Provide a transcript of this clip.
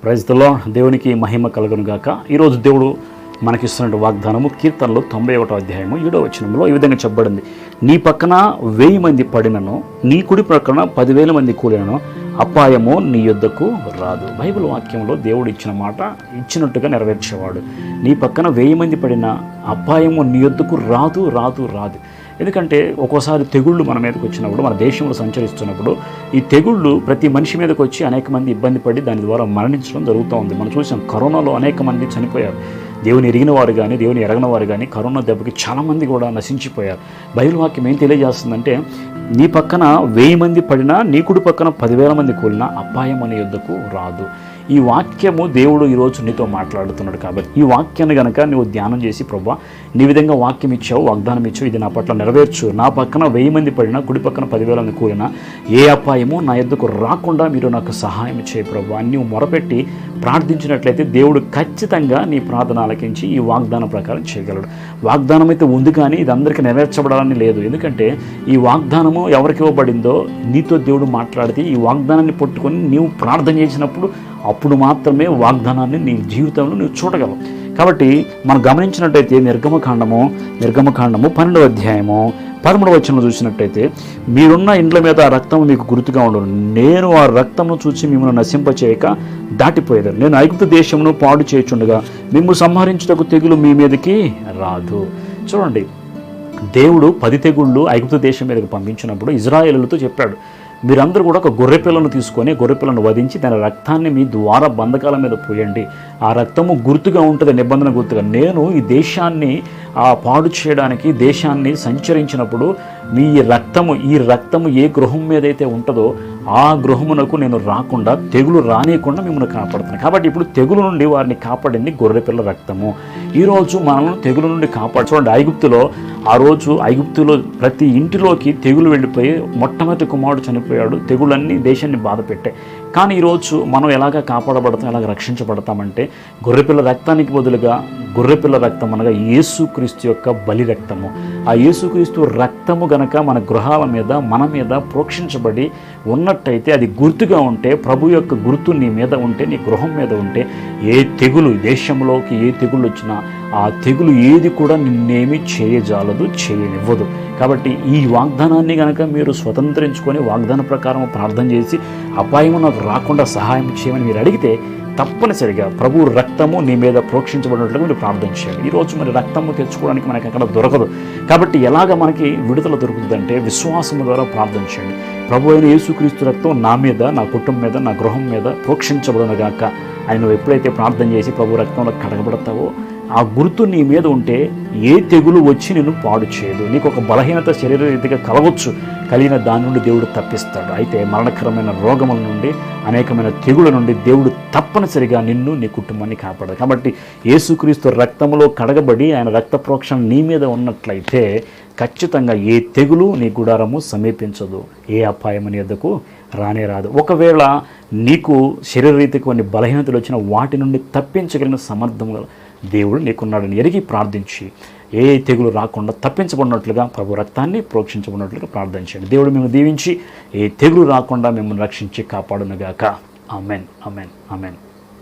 Praise the lord. దేవునికి మహిమ కలుగును గాక. ఈరోజు దేవుడు మనకిస్తున్న వాగ్దానము కీర్తనలు 91వ అధ్యాయము 7వ వచనంలో ఈ విధంగా చెప్పబడింది. నీ పక్కన 1000 మంది పడినను, నీ కుడి పక్కన 10,000 మంది కూలినను, అపాయము నీ యొద్దకు రాదు. బైబిల్ వాక్యంలో దేవుడు ఇచ్చిన మాట ఇచ్చినట్టుగా నెరవేర్చేవాడు. నీ పక్కన 1000 మంది పడిన అపాయము నీ యొద్దకు రాదు రాదు రాదు. ఎందుకంటే ఒక్కోసారి తెగుళ్ళు మన మీదకి వచ్చినప్పుడు, మన దేశంలో సంచరిస్తున్నప్పుడు ఈ తెగుళ్ళు ప్రతి మనిషి మీదకి వచ్చి అనేక మంది ఇబ్బంది పడి దాని ద్వారా మరణించడం జరుగుతూ ఉంది. మనం చూసాం, కరోనాలో అనేక మంది చనిపోయారు. దేవుని ఎరిగిన వారు కానీ, దేవుని ఎరగని వారు కానీ కరోనా దెబ్బకి చాలామంది కూడా నశించిపోయారు. బైబిల్ వాక్యం ఏం తెలియజేస్తుందంటే, నీ పక్కన 1000 మంది పడినా, నీ కుడి పక్కన 10,000 మంది కూలినా అపాయం అనే యొద్దకు రాదు. ఈ వాక్యము దేవుడు ఈరోజు నీతో మాట్లాడుతున్నాడు. కాబట్టి ఈ వాక్యాన్ని కనుక నువ్వు ధ్యానం చేసి, ప్రభువా నీ విధంగా వాక్యం ఇచ్చావు, వాగ్దానం ఇచ్చావు, ఇది నా పట్ల నెరవేర్చు. నా పక్కన 1000 మంది పడినా, కుడి పక్కన 10,000 మంది కూలినా ఏ అపాయమో నా యొద్దకు రాకుండా మీరు నాకు సహాయం చేయి ప్రభువా. నువ్వు మొరపెట్టి ప్రార్థించినట్లయితే దేవుడు ఖచ్చితంగా నీ ప్రార్థన ఆలకించి ఈ వాగ్దానం ప్రకారం చేయగలడు. వాగ్దానం అయితే ఉంది, కానీ ఇది అందరికీ నెరవేర్చబడాలని లేదు. ఎందుకంటే ఈ వాగ్దానము ఎవరికి ఇవ్వబడిందో నీతో దేవుడు మాట్లాడితే ఈ వాగ్దానాన్ని పట్టుకొని నీవు ప్రార్థన చేసినప్పుడు అప్పుడు మాత్రమే వాగ్దానాన్ని నీ జీవితంలో నువ్వు చూడగలవు. కాబట్టి మనం గమనించినట్టయితే నిర్గమకాండము 12వ అధ్యాయము 13వ వచనంలో చూసినట్టయితే, మీరున్న ఇండ్ల మీద ఆ రక్తం మీకు గుర్తుగా ఉండను. నేను ఆ రక్తమును చూసి మిమ్మల్ని నశింపచేయక దాటిపోయేదాను. నేను ఐగుప్తు దేశమును పాడు చేయుచుండగా మిమ్ము సంహరించుటకు తెగులు మీ మీదకి రాదు. చూడండి, దేవుడు 10 తెగుళ్ళు ఐగుప్తు దేశం మీదకి పంపించినప్పుడు ఇజ్రాయేలులతో చెప్పాడు, మీరందరూ కూడా ఒక గొర్రెపిల్లను తీసుకొని గొర్రెపిల్లను వధించి దాని రక్తాన్ని మీ ద్వార బంధకాల మీద పోయండి. ఆ రక్తము గుర్తుగా ఉంటుంది, నిబంధన గుర్తుగా. నేను ఈ దేశాన్ని పాడు చేయడానికి దేశాన్ని సంచరించినప్పుడు ఈ రక్తము ఏ గృహం మీద అయితే ఉంటుందో ఆ గృహమునకు నేను రాకుండా, తెగులు రానియకుండా మిమ్మల్ని కాపాడుతాను. కాబట్టి ఇప్పుడు తెగులు నుండి వారిని కాపాడింది గొర్రెపిల్ల రక్తము. ఈరోజు మనల్ని తెగులు నుండి కాపాడు. చూడండి, ఐగుప్తులో ప్రతి ఇంటిలోకి తెగులు వెళ్ళిపోయి మొట్టమొదటి కుమారుడు చనిపోయాడు. తెగులన్నీ దేశాన్ని బాధ పెట్టాయి. కానీ ఈరోజు మనం ఎలాగ కాపాడబడతాం, ఎలాగ రక్షించబడతామంటే గొర్రెపిల్ల రక్తానికి బదులుగా గొర్రెపిల్ల రక్తం అనగా యేసుక్రీస్తు యొక్క బలి రక్తము. ఆ యేసుక్రీస్తు రక్తము గనక మన గృహాల మీద, మన మీద ప్రోక్షించబడి ఉన్నట్టయితే, అది గుర్తుగా ఉంటే, ప్రభు యొక్క గుర్తు నీ మీద ఉంటే, నీ గృహం మీద ఉంటే, ఏ తెగులు దేశంలోకి ఏ తెగులు వచ్చినా ఆ తెగులు ఏది కూడా నిన్నేమీ చేయజాలదు, చేయనివ్వదు. కాబట్టి ఈ వాగ్దానాన్ని కనుక మీరు స్వతంత్రించుకొని వాగ్దాన ప్రకారం ప్రార్థన చేసి అపాయము నాకు రాకుండా సహాయం చేయమని మీరు అడిగితే, తప్పనిసరిగా ప్రభు రక్తము నీ మీద ప్రోక్షించబడినట్లుగా మీరు ప్రార్థన చేయండి. ఈరోజు మరి రక్తము తెచ్చుకోవడానికి మనకి అక్కడ దొరకదు. కాబట్టి ఎలాగ మనకి విడుదల దొరుకుతుందంటే విశ్వాసము ద్వారా ప్రార్థన చేయండి. ప్రభు అయిన యేసుక్రీస్తు రక్తం నా మీద, నా కుటుంబం మీద, నా గృహం మీద ప్రోక్షించబడునుగాక అని నువ్వు ఎప్పుడైతే ప్రార్థన చేసి ప్రభు రక్తంలో కడగబడతావో, ఆ గుర్తు నీ మీద ఉంటే ఏ తెగులు వచ్చి నిన్ను పాడు చేయదు. నీకు ఒక బలహీనత శరీర రీతిగా కలవచ్చు, కలిగిన దాని నుండి దేవుడు తప్పిస్తాడు. అయితే మరణకరమైన రోగముల నుండి, అనేకమైన తెగుల నుండి దేవుడు తప్పనిసరిగా నిన్ను, నీ కుటుంబాన్ని కాపాడాడు. కాబట్టి యేసుక్రీస్తు రక్తములో కడగబడి ఆయన రక్త ప్రోక్షణ నీ మీద ఉన్నట్లయితే ఖచ్చితంగా ఏ తెగులు నీ గుడారము సమీపించదు, ఏ అపాయం నీ యొద్దకు రానే రాదు. ఒకవేళ నీకు శరీరరీతికి కొన్ని బలహీనతలు వచ్చిన వాటి నుండి తప్పించగలిగిన సమర్థము దేవుడు నీకున్నాడని ఎరిగి ప్రార్థించి ఏ తెగులు రాకుండా తప్పించబడినట్లుగా ప్రభు రక్తాన్ని ప్రోక్షించబడినట్లుగా ప్రార్థించండి. దేవుడు మేము దీవించి ఏ తెగులు రాకుండా మిమ్మల్ని రక్షించి కాపాడునుగాక. Amen, amen, amen.